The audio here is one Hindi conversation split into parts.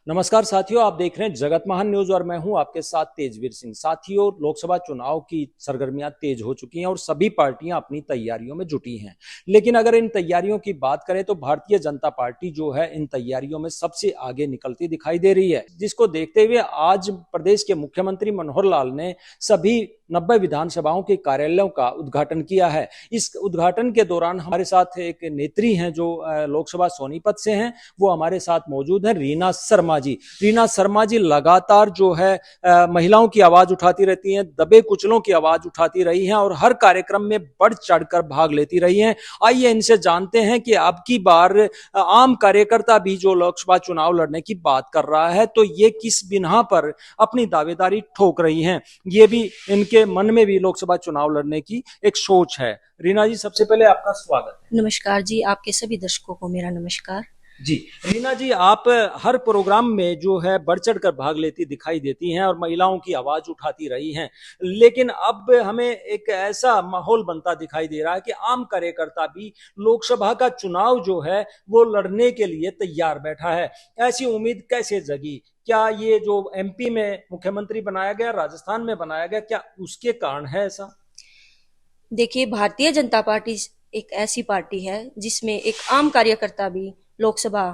नमस्कार साथियों, आप देख रहे हैं जगत महान न्यूज और मैं हूं आपके साथ तेजवीर सिंह। साथियों, लोकसभा चुनाव की सरगर्मियां तेज हो चुकी हैं और सभी पार्टियां अपनी तैयारियों में जुटी हैं। लेकिन अगर इन तैयारियों की बात करें तो भारतीय जनता पार्टी जो है इन तैयारियों में सबसे आगे निकलती दिखाई दे रही है, जिसको देखते हुए आज प्रदेश के मुख्यमंत्री मनोहर लाल ने सभी 90 विधानसभाओं के कार्यालयों का उद्घाटन किया है। इस उद्घाटन के दौरान हमारे साथ एक नेत्री हैं जो लोकसभा सोनीपत से हैं, वो हमारे साथ मौजूद है, रीना शर्मा जी। रीना शर्मा जी लगातार जो है महिलाओं की आवाज उठाती रहती हैं, दबे कुचलों की आवाज उठाती रही हैं और हर कार्यक्रम में बढ़ चढ़कर भाग लेती रही हैं। आइए इनसे जानते हैं कि अब की बार आम कार्यकर्ता भी जो लोकसभा चुनाव लड़ने की बात कर रहा है तो ये किस बिना पर अपनी दावेदारी ठोक रही हैं। ये भी इनके मन में भी लोकसभा चुनाव लड़ने की एक सोच है। रीना जी, सबसे पहले आपका स्वागत है। नमस्कार जी, आपके सभी दर्शकों को मेरा नमस्कार। जी, रीना जी, आप हर प्रोग्राम में जो है बढ़ चढ़ कर भाग लेती दिखाई देती हैं और महिलाओं की आवाज उठाती रही हैं। लेकिन अब हमें एक ऐसा माहौल बनता दिखाई दे रहा है कि आम कार्यकर्ता भी लोकसभा का चुनाव जो है वो लड़ने के लिए तैयार बैठा है। ऐसी उम्मीद कैसे जगी? क्या ये जो एमपी में मुख्यमंत्री बनाया गया, राजस्थान में बनाया गया, क्या उसके कारण है ऐसा? देखिए, भारतीय जनता पार्टी एक ऐसी पार्टी है जिसमें एक आम कार्यकर्ता भी लोकसभा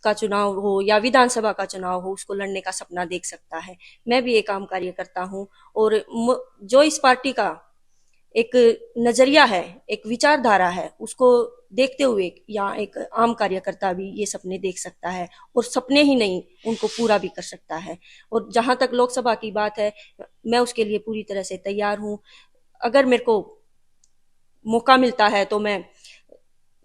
का चुनाव हो या विधानसभा का चुनाव हो, उसको लड़ने का सपना देख सकता है। मैं भी एक आम कार्यकर्ता हूँ और जो इस पार्टी का एक नजरिया है, एक विचारधारा है, उसको देखते हुए या एक आम कार्यकर्ता भी ये सपने देख सकता है और सपने ही नहीं, उनको पूरा भी कर सकता है। और जहां तक लोकसभा की बात है, मैं उसके लिए पूरी तरह से तैयार हूँ। अगर मेरे को मौका मिलता है तो मैं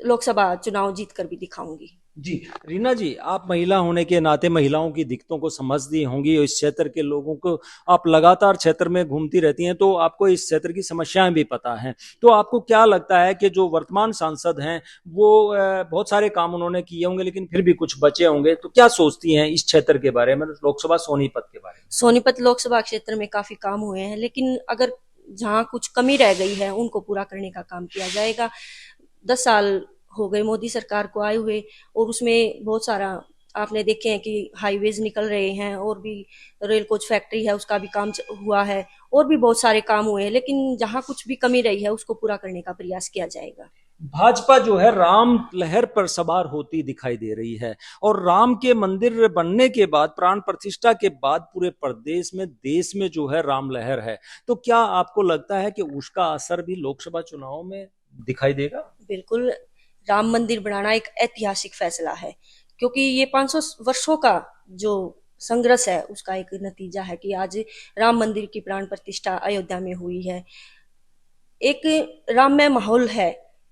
लोकसभा चुनाव जीत कर भी दिखाऊंगी। जी, रीना जी, आप महिला होने के नाते महिलाओं की दिक्कतों को समझती होंगी और इस क्षेत्र के लोगों को आप लगातार क्षेत्र में घूमती रहती हैं तो आपको इस क्षेत्र की समस्याएं भी पता हैं। तो आपको क्या लगता है कि जो वर्तमान सांसद हैं वो बहुत सारे काम उन्होंने किए होंगे लेकिन फिर भी कुछ बचे होंगे, तो क्या सोचती हैं इस क्षेत्र के बारे में, लोकसभा सोनीपत के बारे में? सोनीपत लोकसभा क्षेत्र में काफी काम हुए हैं, लेकिन अगर जहाँ कुछ कमी रह गई है उनको पूरा करने का काम किया जाएगा। 10 साल हो गए मोदी सरकार को आए हुए और उसमें बहुत सारा आपने देखे हैं कि हाईवेज निकल रहे हैं और भी रेल कोच फैक्ट्री है, उसका भी काम हुआ है और भी बहुत सारे काम हुए हैं, लेकिन जहाँ कुछ भी कमी रही है उसको पूरा करने का प्रयास किया जाएगा। भाजपा जो है राम लहर पर सवार होती दिखाई दे रही है और राम के मंदिर बनने के बाद, प्राण प्रतिष्ठा के बाद पूरे प्रदेश में, देश में जो है राम लहर है। तो क्या आपको लगता है कि उसका असर भी लोकसभा चुनाव में दिखाई देगा? बिल्कुल, राम मंदिर बनाना एक ऐतिहासिक फैसला है, क्योंकि ये 500 वर्षों का जो संघर्ष है उसका एक नतीजा है कि आज राम मंदिर की प्राण प्रतिष्ठा अयोध्या में हुई है। एक राममय माहौल है,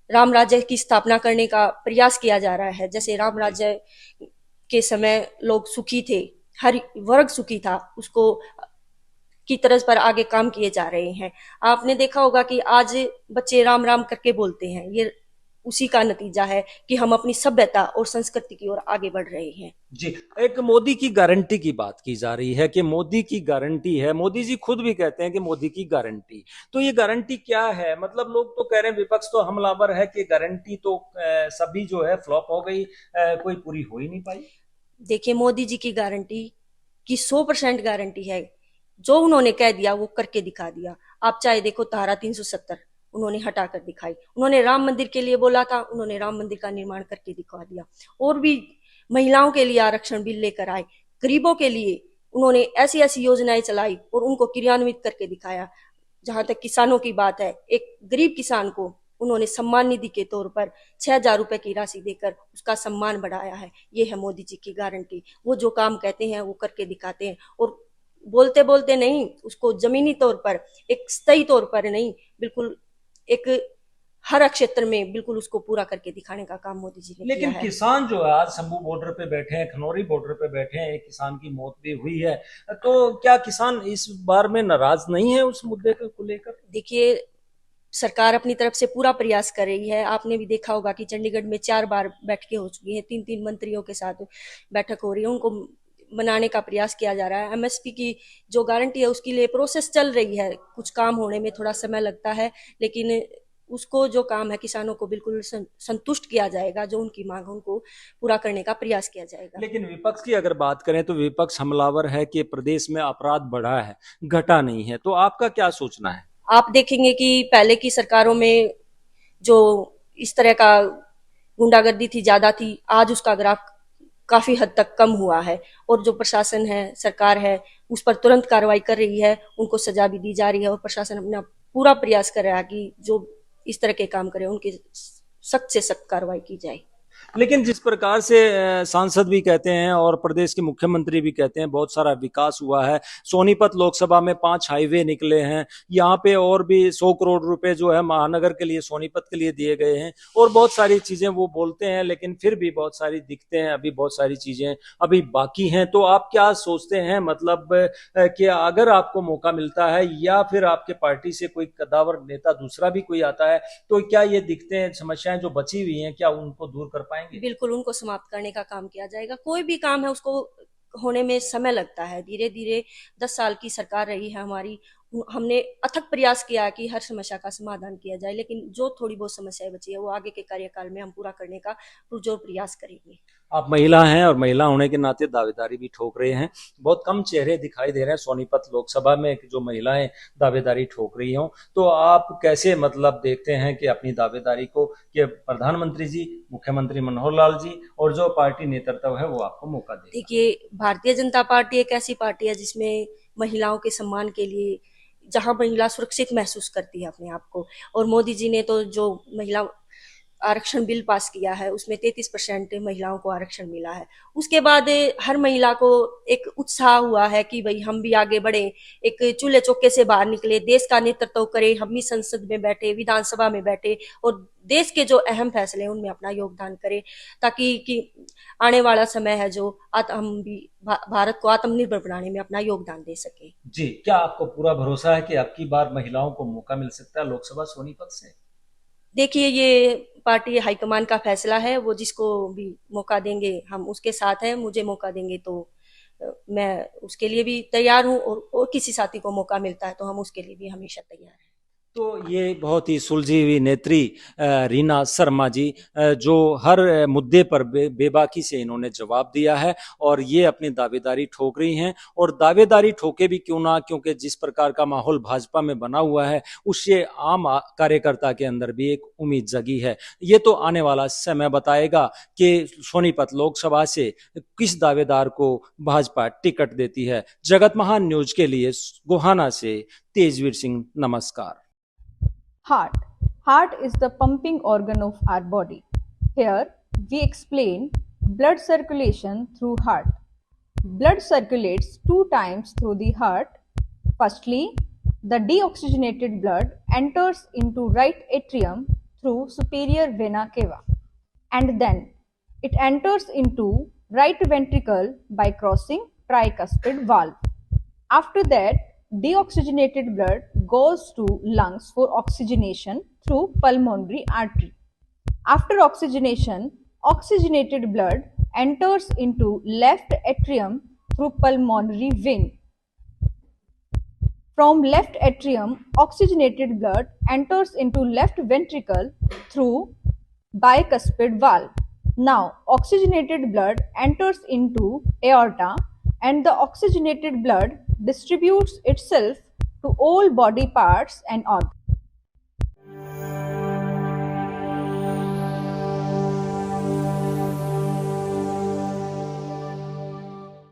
राम राज्य की स्थापना करने का प्रयास किया जा रहा है। जैसे राम राज्य के समय लोग सुखी थे, हर वर्ग सुखी था, उसको की तरज पर आगे काम किए जा रहे हैं। आपने देखा होगा कि आज बच्चे राम राम करके बोलते हैं, ये उसी का नतीजा है कि हम अपनी सभ्यता और संस्कृति की ओर आगे बढ़ रहे हैं। जी, एक मोदी की गारंटी की बात की जा रही है कि मोदी की गारंटी है। मोदी जी खुद भी कहते हैं कि मोदी की गारंटी। तो ये गारंटी क्या है? मतलब लोग तो कह रहे हैं, विपक्ष तो हमलावर है कि गारंटी तो सभी जो है फ्लॉप हो गई, कोई पूरी हो ही नहीं पाई। देखिए, मोदी जी की गारंटी की 100% गारंटी है। जो उन्होंने कह दिया वो करके दिखा दिया। आप चाहे देखो, धारा 370 उन्होंने हटा कर दिखाई। उन्होंने राम मंदिर के लिए बोला था, उन्होंने राम मंदिर का निर्माण करके दिखा दिया। और भी महिलाओं के लिए आरक्षण बिल लेकर आए, गरीबों के लिए उन्होंने ऐसी ऐसी योजनाएं चलाई और उनको क्रियान्वित करके दिखाया। जहां तक किसानों की बात है, एक गरीब किसान को उन्होंने सम्मान निधि के तौर पर 6,000 रुपए की राशि देकर उसका सम्मान बढ़ाया है। ये है मोदी जी की गारंटी। वो जो काम कहते हैं वो करके दिखाते हैं और बोलते बोलते नहीं, उसको जमीनी तौर पर, एक स्थायी तौर पर नहीं, बिल्कुल एक हर क्षेत्र में बिल्कुल उसको पूरा करके दिखाने का काम मोदी जी ने किया लेकिन है। किसान जो है आज शंभू बॉर्डर पे बैठे हैं, खनौरी बॉर्डर पे बैठे हैं, एक किसान की मौत भी हुई है। तो क्या किसान इस बार में नाराज नहीं है उस मुद्दे को लेकर? देखिए, सरकार अपनी तरफ से पूरा प्रयास कर रही है। आपने भी देखा होगा कि चंडीगढ़ में 4 बार बैठकें हो चुकी हैं, 3-3 मंत्रियों के साथ बैठक हो रही है, उनको बनाने का प्रयास किया जा रहा है। एमएसपी की जो गारंटी है उसके लिए प्रोसेस चल रही है, कुछ काम होने में थोड़ा समय लगता है, लेकिन उसको जो काम है किसानों को बिल्कुल संतुष्ट किया जाएगा, जो उनकी मांग है उनको पूरा करने का प्रयास किया जाएगा। लेकिन विपक्ष की अगर बात करें तो विपक्ष हमलावर है कि प्रदेश में अपराध बढ़ा है, घटा नहीं है, तो आपका क्या सोचना है? आप देखेंगे कि पहले की सरकारों में जो इस तरह का गुंडागर्दी थी, ज्यादा थी, आज उसका ग्राफ काफी हद तक कम हुआ है। और जो प्रशासन है, सरकार है, उस पर तुरंत कार्रवाई कर रही है, उनको सजा भी दी जा रही है और प्रशासन अपना पूरा प्रयास कर रहा है कि जो इस तरह के काम करे उनकी सख्त से सख्त कार्रवाई की जाए। लेकिन जिस प्रकार से सांसद भी कहते हैं और प्रदेश के मुख्यमंत्री भी कहते हैं बहुत सारा विकास हुआ है, सोनीपत लोकसभा में 5 हाईवे निकले हैं, यहाँ पे और भी 100 करोड़ रुपए जो है महानगर के लिए, सोनीपत के लिए दिए गए हैं और बहुत सारी चीजें वो बोलते हैं, लेकिन फिर भी बहुत सारी दिखते हैं, अभी बहुत सारी चीजें अभी बाकी हैं। तो आप क्या सोचते हैं, मतलब कि अगर आपको मौका मिलता है या फिर आपके पार्टी से कोई कदावर नेता दूसरा भी कोई आता है, तो क्या ये दिखते हैं समस्याएं जो बची हुई हैं, क्या उनको दूर कर पाएंगे? बिल्कुल उनको समाप्त करने का काम किया जाएगा। कोई भी काम है उसको होने में समय लगता है, धीरे धीरे 10 साल की सरकार रही है हमारी, हमने अथक प्रयास किया कि हर समस्या का समाधान किया जाए, लेकिन जो थोड़ी बहुत समस्याएं बची है वो आगे के कार्यकाल में हम पूरा करने का पुरजोर प्रयास करेंगे। आप महिला हैं और महिला होने के नाते दावेदारी भी ठोक रहे हैं, बहुत कम चेहरे दिखाई दे रहे हैं सोनीपत लोकसभा में जो महिलाएं दावेदारी ठोक रही हों, तो आप कैसे मतलब देखते हैं कि अपनी दावेदारी को कि प्रधानमंत्री जी, मुख्यमंत्री मनोहर लाल जी और जो पार्टी नेतृत्व है वो आपको मौका दे? देखिए, भारतीय जनता पार्टी एक ऐसी पार्टी है जिसमें महिलाओं के सम्मान के लिए, जहां महिला सुरक्षित महसूस करती है अपने आप को, और मोदी जी ने तो जो महिला आरक्षण बिल पास किया है उसमें 33% महिलाओं को आरक्षण मिला है। उसके बाद हर महिला को एक उत्साह हुआ है कि भाई हम भी आगे बढ़े, एक चूल्हे चौके से बाहर निकले, देश का नेतृत्व करें, हम भी संसद में बैठे, विधानसभा में बैठे और देश के जो अहम फैसले हैं उनमें अपना योगदान करें, ताकि कि आने वाला समय है जो हम भी भारत को आत्मनिर्भर बनाने में अपना योगदान दे सके। जी, क्या आपको पूरा भरोसा है कि अब की बार महिलाओं को मौका मिल सकता है लोकसभा सोनीपत से? देखिए, ये पार्टी हाईकमान का फैसला है, वो जिसको भी मौका देंगे हम उसके साथ हैं। मुझे मौका देंगे तो मैं उसके लिए भी तैयार हूँ, और किसी साथी को मौका मिलता है तो हम उसके लिए भी हमेशा तैयार हैं। तो ये बहुत ही सुलझी हुई नेत्री रीना शर्मा जी, जो हर मुद्दे पर बेबाकी से इन्होंने जवाब दिया है और ये अपनी दावेदारी ठोक रही हैं, और दावेदारी ठोके भी क्यों ना, क्योंकि जिस प्रकार का माहौल भाजपा में बना हुआ है उससे आम कार्यकर्ता के अंदर भी एक उम्मीद जगी है। ये तो आने वाला समय बताएगा कि सोनीपत लोकसभा से किस दावेदार को भाजपा टिकट देती है। जगत महान न्यूज के लिए गोहाना से तेजवीर सिंह, नमस्कार। Heart. Heart is the pumping organ of our body. Here we explain blood circulation through heart. Blood circulates 2 times through the heart. Firstly, the deoxygenated blood enters into right atrium through superior vena cava, and then it enters into right ventricle by crossing tricuspid valve. After that, deoxygenated blood goes to lungs for oxygenation through pulmonary artery. After oxygenation, oxygenated blood enters into left atrium through pulmonary vein. From left atrium, oxygenated blood enters into left ventricle through bicuspid valve. Now, oxygenated blood enters into aorta, and the oxygenated blood distributes itself to all body parts and organs.